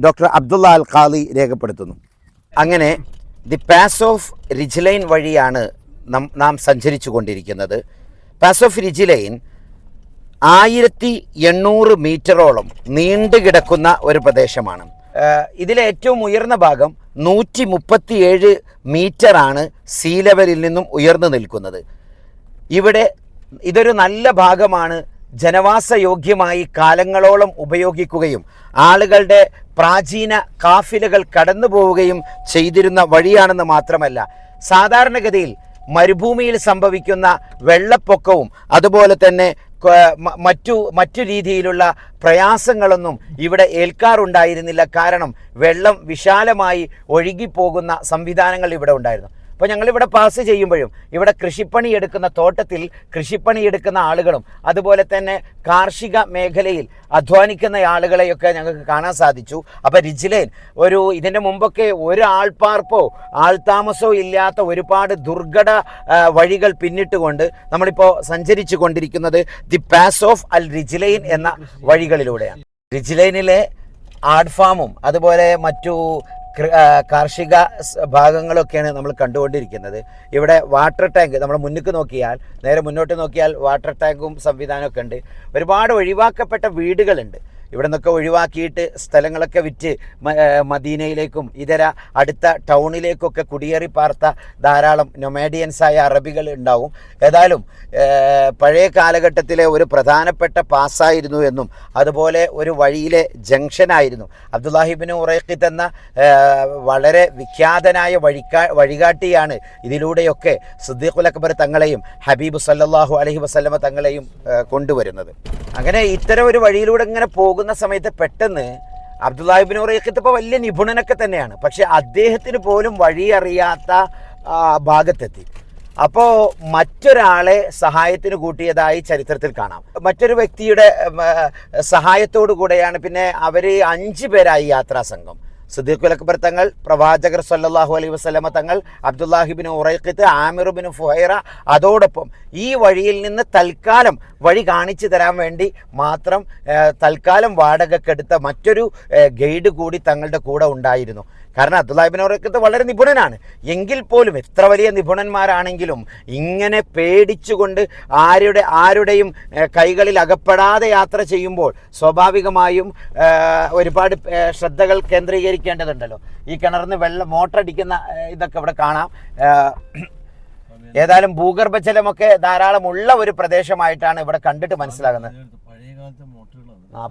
ഡോക്ടർ അബ്ദുള്ള അൽ ഖാലി രേഖപ്പെടുത്തുന്നു. അങ്ങനെ ദി പാസ് ഓഫ് റിജ്ലൈൻ വഴിയാണ് നാം സഞ്ചരിച്ചു കൊണ്ടിരിക്കുന്നത്. പാസ് ഓഫ് റിജ്ലൈൻ 1800 മീറ്ററോളം നീണ്ടു കിടക്കുന്ന ഒരു പ്രദേശമാണ്. ഇതിലെ ഏറ്റവും ഉയർന്ന ഭാഗം 137 മീറ്ററാണ് സീ ലെവലിൽ നിന്നും ഉയർന്നു നിൽക്കുന്നത്. ഇതൊരു നല്ല ഭാഗമാണ്. ജനവാസയോഗ്യമായി കാലങ്ങളോളം ഉപയോഗിക്കുകയും ആളുകളുടെ പ്രാചീന കാഫിലകൾ കടന്നു പോവുകയും ചെയ്തിരുന്ന വഴിയാണെന്ന് മാത്രമല്ല, സാധാരണഗതിയിൽ മരുഭൂമിയിൽ സംഭവിക്കുന്ന വെള്ളപ്പൊക്കവും അതുപോലെ തന്നെ മറ്റു രീതിയിലുള്ള പ്രയാസങ്ങളൊന്നും ഇവിടെ ഏൽക്കാറുണ്ടായിരുന്നില്ല. കാരണം വെള്ളം വിശാലമായി ഒഴുകിപ്പോകുന്ന സംവിധാനങ്ങൾ ഇവിടെ ഉണ്ടായിരുന്നു. അപ്പോൾ ഞങ്ങളിവിടെ പാസ് ചെയ്യുമ്പോഴും ഇവിടെ കൃഷിപ്പണിയെടുക്കുന്ന തോട്ടത്തിൽ കൃഷിപ്പണിയെടുക്കുന്ന ആളുകളും അതുപോലെ തന്നെ കാർഷിക മേഖലയിൽ അധ്വാനിക്കുന്ന ആളുകളെയൊക്കെ ഞങ്ങൾക്ക് കാണാൻ സാധിച്ചു. അപ്പോൾ റിജ്ലൈൻ ഇതിൻ്റെ മുമ്പൊക്കെ ഒരു ആൾപ്പാർപ്പോ ആൾതാമസോ ഇല്ലാത്ത ഒരുപാട് ദുർഘട വഴികൾ പിന്നിട്ടുകൊണ്ട് നമ്മളിപ്പോൾ സഞ്ചരിച്ചു കൊണ്ടിരിക്കുന്നത് ദി പാസ് ഓഫ് അൽ റിജ്ലൈൻ എന്ന വഴികളിലൂടെയാണ്. റിജ്ലൈനിലെ ആഡ് ഫാമും അതുപോലെ മറ്റു കാർഷിക ഭാഗങ്ങളൊക്കെയാണ് നമ്മൾ കണ്ടുകൊണ്ടിരിക്കുന്നത്. ഇവിടെ വാട്ടർ ടാങ്ക് നമ്മൾ നേരെ മുന്നോട്ട് നോക്കിയാൽ വാട്ടർ ടാങ്കും സംവിധാനമൊക്കെ ഉണ്ട്. ഒരുപാട് ഒഴിവാക്കപ്പെട്ട വീടുകളുണ്ട്. ഇവിടെ നിന്നൊക്കെ ഒഴിവാക്കിയിട്ട് സ്ഥലങ്ങളൊക്കെ വിറ്റ് മദീനയിലേക്കും ഇതര അടുത്ത ടൗണിലേക്കൊക്കെ കുടിയേറി പാർത്ത ധാരാളം നൊമാഡിയൻസായ അറബികൾ ഉണ്ടാവും. ഏതായാലും പഴയ കാലഘട്ടത്തിലെ ഒരു പ്രധാനപ്പെട്ട പാസ്സായിരുന്നു എന്നും അതുപോലെ ഒരു വഴിയിലെ ജംഗ്ഷനായിരുന്നു. അബ്ദുല്ലാഹിബ്നു ഉറൈഖിത്ത് എന്ന വളരെ വിഖ്യാതനായ വഴികാട്ടിയാണ് ഇതിലൂടെയൊക്കെ സിദ്ദീഖുൽ അക്ബർ തങ്ങളെയും ഹബീബ് സല്ലല്ലാഹു അലൈഹി വസല്ലമ തങ്ങളെയും കൊണ്ടുവരുന്നത്. അങ്ങനെ ഇത്തരം ഒരു വഴിയിലൂടെ ഇങ്ങനെ പോകുന്ന സമയത്ത് പെട്ടെന്ന് അബ്ദുല്ലാഹിബ്നു ഉറൈഖിത്ത് ഇപ്പോൾ വലിയ നിപുണനൊക്കെ തന്നെയാണ്, പക്ഷെ അദ്ദേഹത്തിന് പോലും വഴി അറിയാത്ത ഭാഗത്തെത്തി. അപ്പോൾ മറ്റൊരാളെ സഹായത്തിന് കൂട്ടിയതായി ചരിത്രത്തിൽ കാണാം. മറ്റൊരു വ്യക്തിയുടെ സഹായത്തോടു കൂടെയാണ് പിന്നെ അവർ 5 പേരായി യാത്രാ സംഘം. സിദ്ദീഖുൽ അക്ബർ തങ്ങൾ, പ്രവാചകർ സല്ലല്ലാഹു അലൈഹി വസല്ലമ തങ്ങൾ, അബ്ദുല്ലാഹിബ്നു ഉറൈഖിത്ത്, ആമിർ ബിൻ ഫുഹൈറ, അതോടൊപ്പം ഈ വഴിയിൽ നിന്ന് തൽക്കാലം വഴി കാണിച്ചു തരാൻ വേണ്ടി മാത്രം തൽക്കാലം വാടകക്കെടുത്ത മറ്റൊരു ഗൈഡ് കൂടി തങ്ങളുടെ കൂടെ ഉണ്ടായിരുന്നു. കാരണം അബ്ദുല്ലാഹിബ്നു ഉറൈഖിത്ത് വളരെ നിപുണനാണ്. എങ്കിൽ പോലും എത്ര വലിയ നിപുണന്മാരാണെങ്കിലും ഇങ്ങനെ പേടിച്ചുകൊണ്ട് ആരുടെയും കൈകളിൽ അകപ്പെടാതെ യാത്ര ചെയ്യുമ്പോൾ സ്വാഭാവികമായും ഒരുപാട് ശ്രദ്ധകൾ കേന്ദ്രീകരിക്കേണ്ടതുണ്ടല്ലോ. ഈ കിണറിന് മോട്ടർ അടിക്കുന്ന ഇതൊക്കെ ഇവിടെ കാണാം. ഏതായാലും ഭൂഗർഭജലമൊക്കെ ധാരാളം ഉള്ള ഒരു പ്രദേശമായിട്ടാണ് ഇവിടെ കണ്ടിട്ട് മനസ്സിലാകുന്നത്.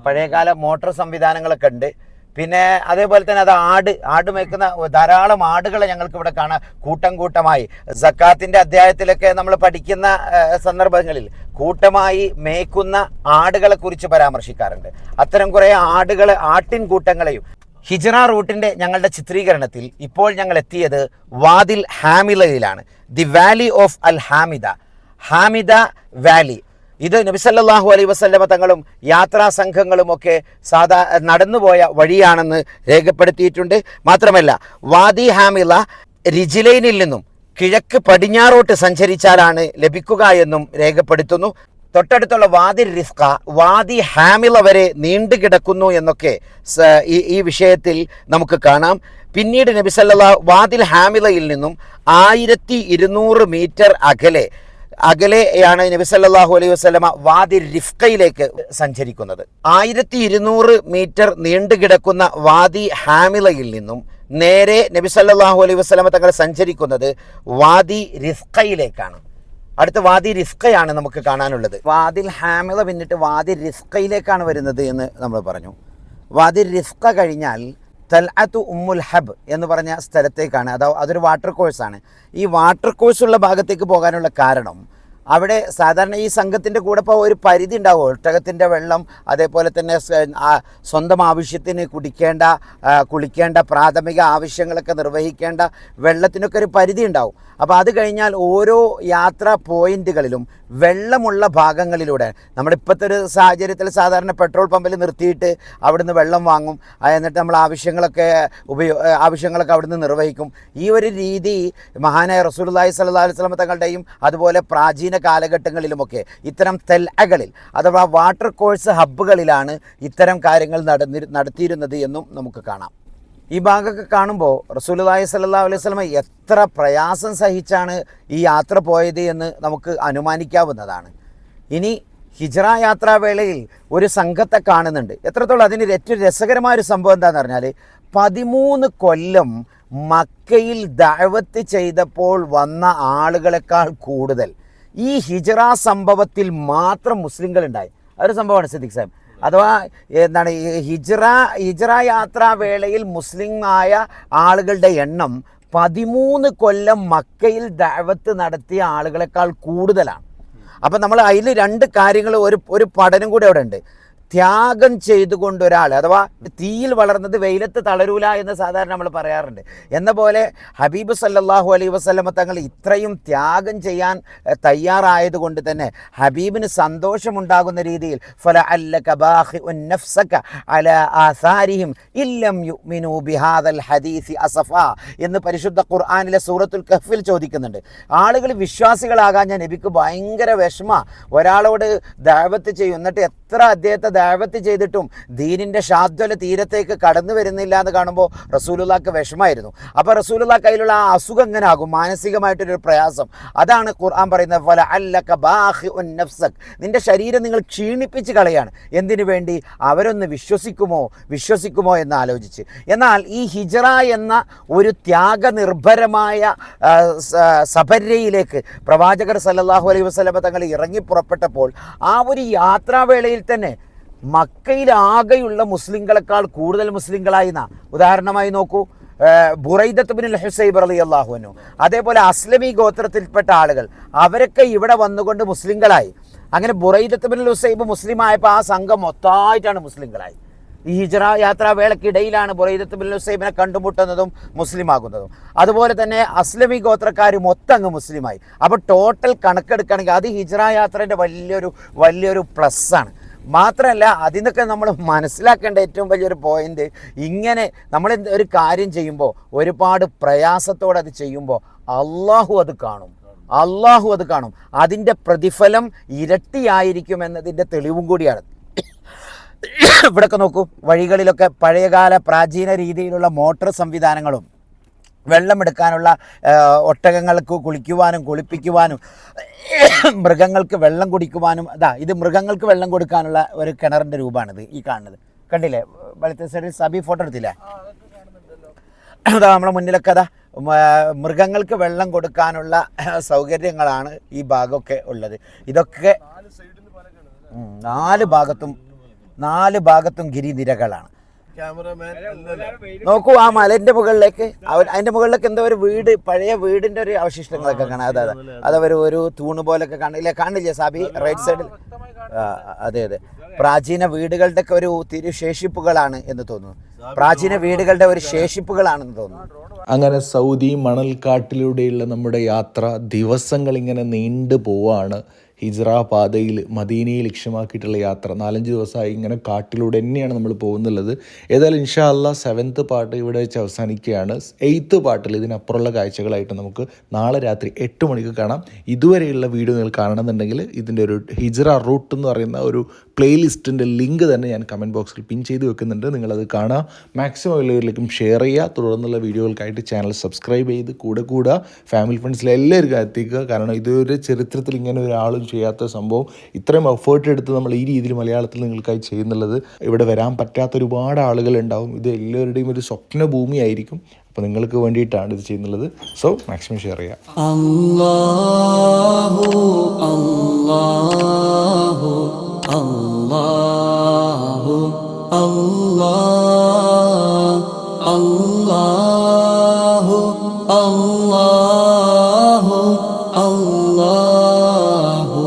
പഴയകാല മോട്ടോർ സംവിധാനങ്ങളൊക്കെ ഉണ്ട്. പിന്നെ അതേപോലെ തന്നെ അത് ആട് മേക്കുന്ന ധാരാളം ആടുകളെ ഞങ്ങൾക്ക് ഇവിടെ കാണാം കൂട്ടം കൂട്ടമായി. സക്കാത്തിൻ്റെ അധ്യായത്തിലൊക്കെ നമ്മൾ പഠിക്കുന്ന സന്ദർഭങ്ങളിൽ കൂട്ടമായി മേക്കുന്ന ആടുകളെ കുറിച്ച് പരാമർശിക്കാറുണ്ട്. അത്തരം കുറേ ആട്ടിൻകൂട്ടങ്ങളെയും ഹിജ്റ റൂട്ടിൻ്റെ ഞങ്ങളുടെ ചിത്രീകരണത്തിൽ ഇപ്പോൾ ഞങ്ങൾ എത്തിയത് വാദിൽ ഹാമിലയിലാണ്. The valley of Al Hamida valley. ഇത് നബി സല്ലല്ലാഹു അലൈഹി വസല്ലമ തങ്ങളും യാത്രാ സംഘങ്ങളും ഒക്കെ നടന്നുപോയ വഴിയാണെന്ന് രേഖപ്പെടുത്തിയിട്ടുണ്ട്. മാത്രമല്ല വാദി ഹാമില റിജിലൈനിൽ നിന്നും കിഴക്ക് പടിഞ്ഞാറോട്ട് സഞ്ചരിച്ചാലാണ് ലഭിക്കുക എന്നും രേഖപ്പെടുത്തുന്നു. തൊട്ടടുത്തുള്ള വാദി റിസ്ക വാദി ഹാമില വരെ നീണ്ടുകിടക്കുന്നു എന്നൊക്കെ ഈ വിഷയത്തിൽ നമുക്ക് കാണാം. പിന്നീട് നബി സല്ലല്ലാഹു വാദിൽ ഹാമിലയിൽ നിന്നും 1200 മീറ്റർ അകലെയാണ് നബി സല്ലല്ലാഹു അലൈഹി വസല്ലമ വാദി റിഫ്കയിലേക്ക് സഞ്ചരിക്കുന്നത്. 1200 മീറ്റർ നീണ്ടുകിടക്കുന്ന വാദി ഹാമിലയിൽ നിന്നും നേരെ നബി സല്ലല്ലാഹു അലൈഹി വസല്ലമ തങ്ങൾ സഞ്ചരിക്കുന്നത് വാദി റിഫ്കയിലേക്കാണ്. അടുത്ത വാദി റിഫ്കയാണ് നമുക്ക് കാണാനുള്ളത്. വാദിൽ ഹാമില പിന്നിട്ട് വാദി റിഫ്കയിലേക്കാണ് വരുന്നത് എന്ന് നമ്മൾ പറഞ്ഞു. വാദി റിഫ്ക കഴിഞ്ഞാൽ തൽഅത്തു ഉമ്മുൽ ഹബ് എന്ന് പറഞ്ഞ സ്ഥലത്തേക്കാണ്. അതൊരു വാട്ടർ കോഴ്സാണ്. ഈ വാട്ടർ കോഴ്സുള്ള ഭാഗത്തേക്ക് പോകാനുള്ള കാരണം അവിടെ സാധാരണ ഈ സംഘത്തിൻ്റെ കൂടെ ഇപ്പോൾ ഒരു പരിധി ഉണ്ടാവും. ഒട്ടകത്തിൻ്റെ വെള്ളം, അതേപോലെ തന്നെ സ്വന്തം ആവശ്യത്തിന് കുളിക്കേണ്ട പ്രാഥമിക ആവശ്യങ്ങളൊക്കെ നിർവഹിക്കേണ്ട വെള്ളത്തിനൊക്കെ ഒരു പരിധി ഉണ്ടാവും. അപ്പോൾ അത് കഴിഞ്ഞാൽ ഓരോ യാത്രാ പോയിന്റുകളിലും വെള്ളമുള്ള ഭാഗങ്ങളിലൂടെ നമ്മളിപ്പോഴത്തെ ഒരു സാഹചര്യത്തിൽ സാധാരണ പെട്രോൾ പമ്പിൽ നിർത്തിയിട്ട് അവിടുന്ന് വെള്ളം വാങ്ങും. എന്നിട്ട് നമ്മൾ ആവശ്യങ്ങളൊക്കെ അവിടുന്ന് നിർവഹിക്കും. ഈ ഒരു രീതി മഹാനായ റസൂലുള്ളാഹി സ്വല്ലല്ലാഹു അലൈഹി വസല്ലം തങ്ങളുടെയും അതുപോലെ പ്രാചീന കാലഘട്ടങ്ങളിലുമൊക്കെ ഇത്തരം തെൽഅകളിൽ അഥവാ വാട്ടർ കോഴ്സ് ഹബ്ബുകളിലാണ് ഇത്തരം കാര്യങ്ങൾ നടത്തിയിരുന്നത് എന്നും നമുക്ക് കാണാം. ഈ ഭാഗമൊക്കെ കാണുമ്പോൾ റസൂലുള്ളാഹി സ്വല്ലല്ലാഹു അലൈഹി വസല്ലം എത്ര പ്രയാസം സഹിച്ചാണ് ഈ യാത്ര പോയത് എന്ന് നമുക്ക് അനുമാനിക്കാവുന്നതാണ്. ഇനി ഹിജ്റ യാത്രാവേളയിൽ ഒരു സംഘത്തെ കാണുന്നുണ്ട്. എത്രത്തോളം അതിന് ഏറ്റവും രസകരമായൊരു സംഭവം എന്താണെന്ന് പറഞ്ഞാൽ 13 കൊല്ലം മക്കയിൽ ദഅവത്ത് ചെയ്തപ്പോൾ വന്ന ആളുകളെക്കാൾ കൂടുതൽ ഈ ഹിജ്റ സംഭവത്തിൽ മാത്രം മുസ്ലിങ്ങളുണ്ടായി. അതൊരു സംഭവമാണ് സിദ്ദീഖ് സാഹിബ്. അഥവാ എന്താണ് ഹിജ്റ യാത്രാവേളയിൽ മുസ്ലിമായ ആളുകളുടെ എണ്ണം 13 കൊല്ലം മക്കയിൽ ദഅവത്ത് നടത്തിയ ആളുകളെക്കാൾ കൂടുതലാണ്. അപ്പം നമ്മൾ അതിൽ 2 കാര്യങ്ങൾ ഒരു പഠനം കൂടി അവിടെ ഉണ്ട്. ത്യാഗം ചെയ്തുകൊണ്ട് ഒരാൾ, അഥവാ തീയിൽ വളർന്നത് വെയിലത്ത് തളരൂല എന്ന് സാധാരണ നമ്മൾ പറയാറുണ്ട്. എന്ന പോലെ ഹബീബ് സല്ലല്ലാഹു അലൈഹി വസല്ലമ തങ്ങൾ ഇത്രയും ത്യാഗം ചെയ്യാൻ തയ്യാറായതുകൊണ്ട് തന്നെ ഹബീബിന് സന്തോഷമുണ്ടാകുന്ന രീതിയിൽ ഫലഅല്ലക ബാഖിഉൻ നഫ്സക അലാ ആസാരിഹിം ഇല്ലം യുഅ്മിനൂ ബിഹാദൽ ഹദീസി അസഫാ എന്ന് പരിശുദ്ധ ഖുർആനിലെ സൂറത്തുൽ കഹ്ഫിൽ ചോദിക്കുന്നുണ്ട്. ആളുകൾ വിശ്വാസികളാകാൻ ഞാൻ നബിക്ക് ഭയങ്കര വിഷമ. ഒരാളോട് ദഅവത്ത് ചെയ്യും, എന്നിട്ട് എത്ര അദ്ദേഹത്തെ ദഅവത്ത് ചെയ്തിട്ടും ദീനിൻ്റെ ഷാദ്വല തീരത്തേക്ക് കടന്നു വരുന്നില്ല എന്ന് കാണുമ്പോൾ റസൂലുള്ളാഹിക്ക് വിഷമായിരുന്നു. അപ്പോൾ റസൂലുള്ളാഹിക്ക് അതിലുള്ള ആ അസുഖം എങ്ങനെ ആകും, മാനസികമായിട്ടൊരു പ്രയാസം. അതാണ് ഖുർആൻ പറയുന്നത് ഫലഅല്ലക ബാഖിഉൻ നഫ്സക്, നിന്റെ ശരീരം നിങ്ങൾ ക്ഷീണിപ്പിച്ച് കളയാണ്. എന്തിനു വേണ്ടി? അവരൊന്ന് വിശ്വസിക്കുമോ എന്ന് ആലോചിച്ച്. എന്നാൽ ഈ ഹിജ്റ എന്ന ഒരു ത്യാഗനിർഭരമായ സഫര്യയിലേക്ക് പ്രവാചകർ സല്ലല്ലാഹു അലൈഹി വസല്ലം തങ്ങൾ ഇറങ്ങി പുറപ്പെട്ടപ്പോൾ ആ ഒരു യാത്രാവേളയിൽ തന്നെ മക്കയിലാകെയുള്ള മുസ്ലിങ്ങളെക്കാൾ കൂടുതൽ മുസ്ലിങ്ങളായി. ഉദാഹരണമായി നോക്കൂ, ബുറൈദത്ത് ബിനുൽ ഹുസൈബ് റളിയല്ലാഹു അൻഹു, അതേപോലെ അസ്ലമി ഗോത്രത്തിൽപ്പെട്ട ആളുകൾ, അവരൊക്കെ ഇവിടെ വന്നുകൊണ്ട് മുസ്ലിങ്ങളായി. അങ്ങനെ ബുറൈദത്ത് ബിനുൽ ഹുസൈബ് മുസ്ലിം ആയപ്പോൾ ആ സംഘം മൊത്തമായിട്ടാണ് മുസ്ലിങ്ങളായി. ഈ ഹിജ്റ യാത്രാവേളക്കിടയിലാണ് ബുറൈദത്ത് ബിനുൽ ഹുസൈബിനെ കണ്ടുമുട്ടുന്നതും മുസ്ലിമാകുന്നതും. അതുപോലെ തന്നെ അസ്ലമി ഗോത്രക്കാർ മൊത്തം അങ്ങ് മുസ്ലിമായി. അപ്പോൾ ടോട്ടൽ കണക്കെടുക്കുകയാണെങ്കിൽ അത് ഹിജ്റ യാത്രേൻ്റെ വലിയൊരു പ്ലസ്സാണ്. മാത്രമല്ല, അതിൽ നിന്നൊക്കെ നമ്മൾ മനസ്സിലാക്കേണ്ട ഏറ്റവും വലിയൊരു പോയിന്റ്, ഇങ്ങനെ നമ്മൾ ഒരു കാര്യം ചെയ്യുമ്പോൾ ഒരുപാട് പ്രയാസത്തോടെ അത് ചെയ്യുമ്പോൾ അള്ളാഹു അത് കാണും. അതിൻ്റെ പ്രതിഫലം ഇരട്ടിയായിരിക്കും എന്നതിൻ്റെ തെളിവും കൂടിയാണ്. ഇവിടെയൊക്കെ നോക്കൂ, വഴികളിലൊക്കെ പഴയകാല പ്രാചീന രീതിയിലുള്ള മോട്ടോർ സംവിധാനങ്ങളും വെള്ളമെടുക്കാനുള്ള ഒട്ടകങ്ങൾക്ക് കുളിക്കുവാനും കുളിപ്പിക്കുവാനും മൃഗങ്ങൾക്ക് വെള്ളം കുടിക്കുവാനും ഇത് മൃഗങ്ങൾക്ക് വെള്ളം കൊടുക്കാനുള്ള ഒരു കിണറിൻ്റെ രൂപമാണിത് ഈ കാണുന്നത്. കണ്ടില്ലേ വലത്തെ സൈഡിൽ സബി ഫോട്ടോ എടുത്തില്ലേ? നമ്മളെ മുന്നിലൊക്കെ മൃഗങ്ങൾക്ക് വെള്ളം കൊടുക്കാനുള്ള സൗകര്യങ്ങളാണ് ഈ ഭാഗമൊക്കെ ഉള്ളത്. ഇതൊക്കെ 4 ഭാഗത്തും ഗിരിനിരകളാണ്. ക്യാമറമാൻ നോക്കൂ ആ മലന്റെ മുകളിലേക്ക് അതിന്റെ മുകളിലേക്ക് എന്തോ ഒരു വീട്, പഴയ വീടിന്റെ ഒരു അവശിഷ്ടങ്ങളൊക്കെ കാണാം. അതെ അതെ, അതവർ തൂണ് പോലൊക്കെ കാണില്ലേ സാബി റൈറ്റ് സൈഡിൽ? അതെ അതെ, പ്രാചീന വീടുകളുടെ ഒക്കെ ഒരു തിരുശേഷിപ്പുകളാണ് എന്ന് തോന്നുന്നു. പ്രാചീന വീടുകളുടെ ഒരു ശേഷിപ്പുകളാണെന്ന് തോന്നുന്നു. അങ്ങനെ സൗദി മണൽക്കാട്ടിലൂടെയുള്ള നമ്മുടെ യാത്ര ദിവസങ്ങൾ ഇങ്ങനെ നീണ്ടു പോവാണ്. ഹിജ്റ പാതയിൽ മദീനയെ ലക്ഷ്യമാക്കിയിട്ടുള്ള യാത്ര 4-5 ദിവസമായി ഇങ്ങനെ കാട്ടിലൂടെ തന്നെയാണ് നമ്മൾ പോകുന്നുള്ളത്. ഏതായാലും ഇൻഷാ അല്ലാഹ് 7th പാർട്ട് ഇവിടെ വെച്ച് അവസാനിക്കുകയാണ്. 8th പാർട്ടിൽ ഇതിനപ്പുറമുള്ള കാഴ്ചകളായിട്ട് നമുക്ക് നാളെ രാത്രി 8 മണിക്ക് കാണാം. ഇതുവരെയുള്ള വീഡിയോ നിങ്ങൾ കാണണമെന്നുണ്ടെങ്കിൽ ഇതിൻ്റെ ഒരു ഹിജ്റ റൂട്ട് എന്ന് പറയുന്ന ഒരു പ്ലേലിസ്റ്റിൻ്റെ ലിങ്ക് തന്നെ ഞാൻ കമൻറ്റ് ബോക്സിൽ പിൻ ചെയ്ത് വെക്കുന്നുണ്ട്. നിങ്ങളത് കാണുക, മാക്സിമം എല്ലാവരിലേക്കും ഷെയർ ചെയ്യുക. തുടർന്നുള്ള വീഡിയോകൾക്കായിട്ട് ചാനൽ സബ്സ്ക്രൈബ് ചെയ്ത് കൂടെ ഫാമിലി ഫ്രണ്ട്സിൽ എല്ലാവർക്കും എത്തിക്കുക. കാരണം ഇതൊരു ചരിത്രത്തിൽ ഇങ്ങനെ ഒരാളും ചെയ്യാത്ത സംഭവം, ഇത്രയും എഫേർട്ട് എടുത്ത് നമ്മൾ ഈ രീതിയിൽ മലയാളത്തിൽ നിങ്ങൾക്കായി ചെയ്യുന്നുള്ളത്. ഇവിടെ വരാൻ പറ്റാത്ത ഒരുപാട് ആളുകൾ ഉണ്ടാവും. ഇത് എല്ലാവരുടെയും ഒരു സ്വപ്ന ഭൂമിയായിരിക്കും. അപ്പോൾ നിങ്ങൾക്ക് വേണ്ടിയിട്ടാണ് ഇത് ചെയ്യുന്നുള്ളത്. സോ മാക്സിമം ഷെയർ ചെയ്യുക. അല്ലാഹു അല്ലാഹു അല്ലാഹു അല്ലാഹു അല്ലാഹു അല്ലാഹു അല്ലാഹു